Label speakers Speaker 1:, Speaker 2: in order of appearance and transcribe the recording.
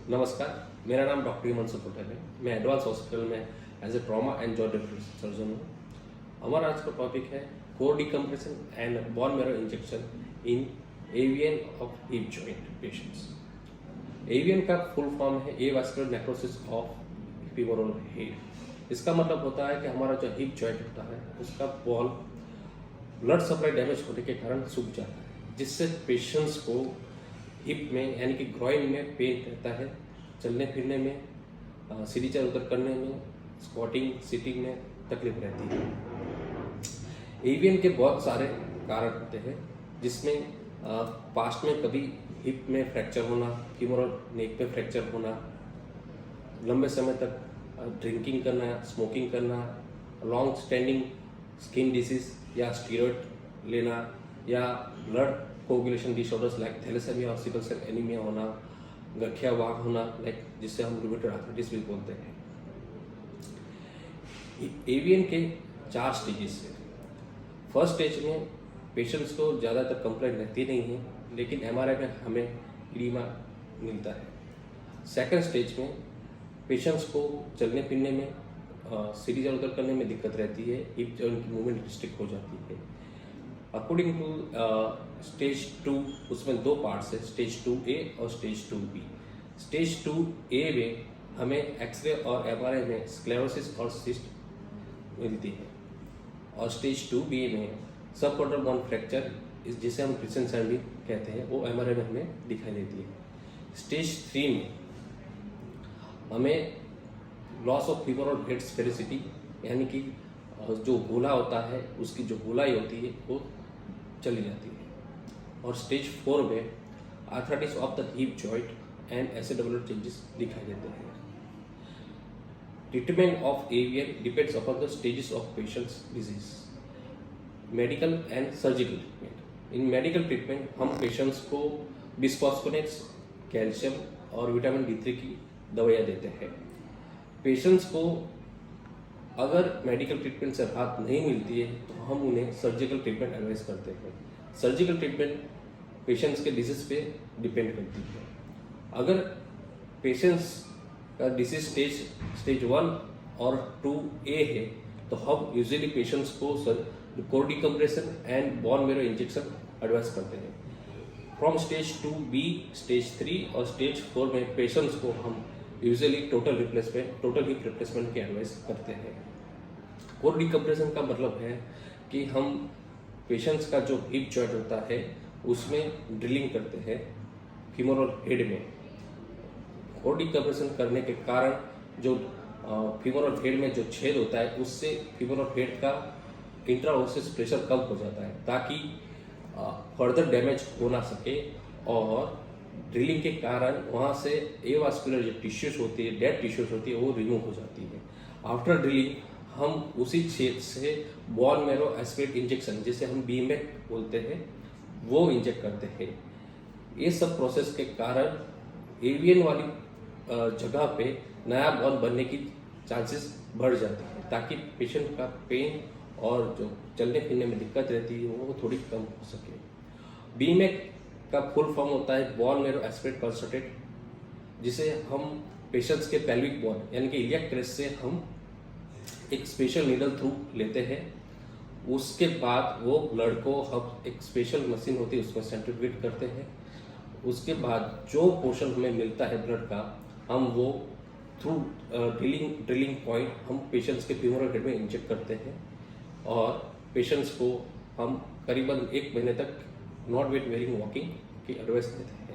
Speaker 1: नमस्कार, मेरा नाम डॉक्टर हिमांशु पटेल है। मैं एडवांस हॉस्पिटल में as a trauma and joint surgeon हूँ। हमारा आज का टॉपिक है core decompression and bone marrow injection in AVN of hip joint patients. AVN का फुल फॉर्म है avascular necrosis of femoral head. इसका मतलब होता है कि हमारा जो हिप जॉइंट होता है उसका बॉल ब्लड सप्लाई डैमेज होने के कारण सूख जाता है, जिससे पेशेंट्स को हिप में यानी कि ग्रॉइन में पेन रहता है, चलने फिरने में, सीढ़ी चढ़ उतर करने में, स्क्वाटिंग सीटिंग में तकलीफ रहती है। एवियन के बहुत सारे कारण होते हैं, जिसमें पास्ट में कभी हिप में फ्रैक्चर होना, फीमोरल नेक में फ्रैक्चर होना, लंबे समय तक ड्रिंकिंग करना, स्मोकिंग करना, लॉन्ग स्टैंडिंग स्किन डिसीज या स्टीरॉयड लेना, या blood coagulation disorders like thalassemia और सिकल सेल एनीमिया होना, गठिया वाग होना लाइक जिससे हम रूमेटॉइड आर्थराइटिस भी बोलते हैं। एवियन के 4 स्टेजेस हैं। फर्स्ट स्टेज में पेशेंट्स को ज़्यादातर कंप्लेंट रहती नहीं है, लेकिन एमआरआई में हमें एडिमा मिलता है। सेकंड स्टेज में पेशेंट्स को चलने फिरने में, सीढ़ी चढ़ उतर करने में दिक्कत रहती है, हिप जॉइंट की मूवमेंट रिस्ट्रिक्ट हो जाती है। अकॉर्डिंग टू स्टेज 2 उसमें 2 पार्ट्स है, स्टेज 2A और स्टेज 2B। स्टेज 2A में हमें एक्सरे और एमआरआई में स्क्लेरोसिस और सिस्ट मिलती है, और स्टेज 2B में सबकॉर्टिकल बोन फ्रैक्चर जिसे हम क्रिसेंट सैंडी कहते हैं वो एमआरआई में हमें दिखाई देती है। स्टेज 3 में हमें loss of femoral head sphericity यानी कि जो गोला होता है उसकी जो गोलाई होती है वो चली जाती है, और स्टेज 4 में arthritis of the hip joint and acetabular changes दिखाई देते हैं। Treatment of AVN depends upon the stages of patients disease. Medical and surgical treatment. In medical treatment हम पेशेंट्स को बिस्फॉस्फोनेट्स, कैल्शियम और विटामिन D3 की दवाइयाँ देते हैं। पेशेंट्स को अगर मेडिकल ट्रीटमेंट से राहत नहीं मिलती है तो हम उन्हें सर्जिकल ट्रीटमेंट एडवाइस करते हैं। सर्जिकल ट्रीटमेंट पेशेंट्स के डिजीज पे डिपेंड करती है। अगर पेशेंट्स का डिसीज स्टेज 1 और 2A है तो हम यूजुअली पेशेंट्स को core decompression and bone marrow injection advice करते हैं। फ्रॉम स्टेज 2B, स्टेज 3 और स्टेज 4 में पेशेंट्स को हम यूजुअली टोटल हिप रिप्लेसमेंट की एडवाइस करते हैं। कोर डिकम्प्रेशन का मतलब है कि हम पेशेंट्स का जो हिप जॉइंट होता है उसमें ड्रिलिंग करते हैं फीमोरल हेड में। कोर डिकम्प्रेशन करने के कारण जो फीमोरल हेड में जो छेद होता है उससे फीमोरल हेड का इंट्राओसेस प्रेशर कम हो जाता है, ताकि फर्दर डैमेज हो ना सके, और ड्रिलिंग के कारण वहाँ से एवास्कुलर जो टिश्यूज होती है, डेड टिश्यूज होती है, वो रिमूव हो जाती है। आफ्टर ड्रिलिंग हम उसी छेद से बोन मैरो एस्पिरेट इंजेक्शन जिसे हम बीमेक बोलते हैं वो इंजेक्ट करते हैं। ये सब प्रोसेस के कारण एवियन वाली जगह पे नया बोन बनने की चांसेस बढ़ जाते हैं, ताकि पेशेंट का पेन और जो चलने फिरने में दिक्कत रहती है वो थोड़ी कम हो सके। बीमेक का फुल फॉर्म होता है बोन मैरो एस्पिरेट कंसंट्रेट, जिसे हम पेशेंट्स के पेल्विक बोन यानी कि इलियक क्रेस्ट से हम एक स्पेशल नीडल थ्रू लेते हैं। उसके बाद वो ब्लड को हम एक स्पेशल मशीन होती है उसमें सेंट्रीफ्यूगेट करते हैं। उसके बाद जो पोर्शन हमें मिलता है ब्लड का, हम वो थ्रू ड्रिलिंग पॉइंट हम पेशेंट्स के फीमोरल हेड में इंजेक्ट करते हैं, और पेशेंट्स को हम करीबन 1 महीने तक नॉट वेट वेयरिंग वॉकिंग की एडवाइस देते हैं।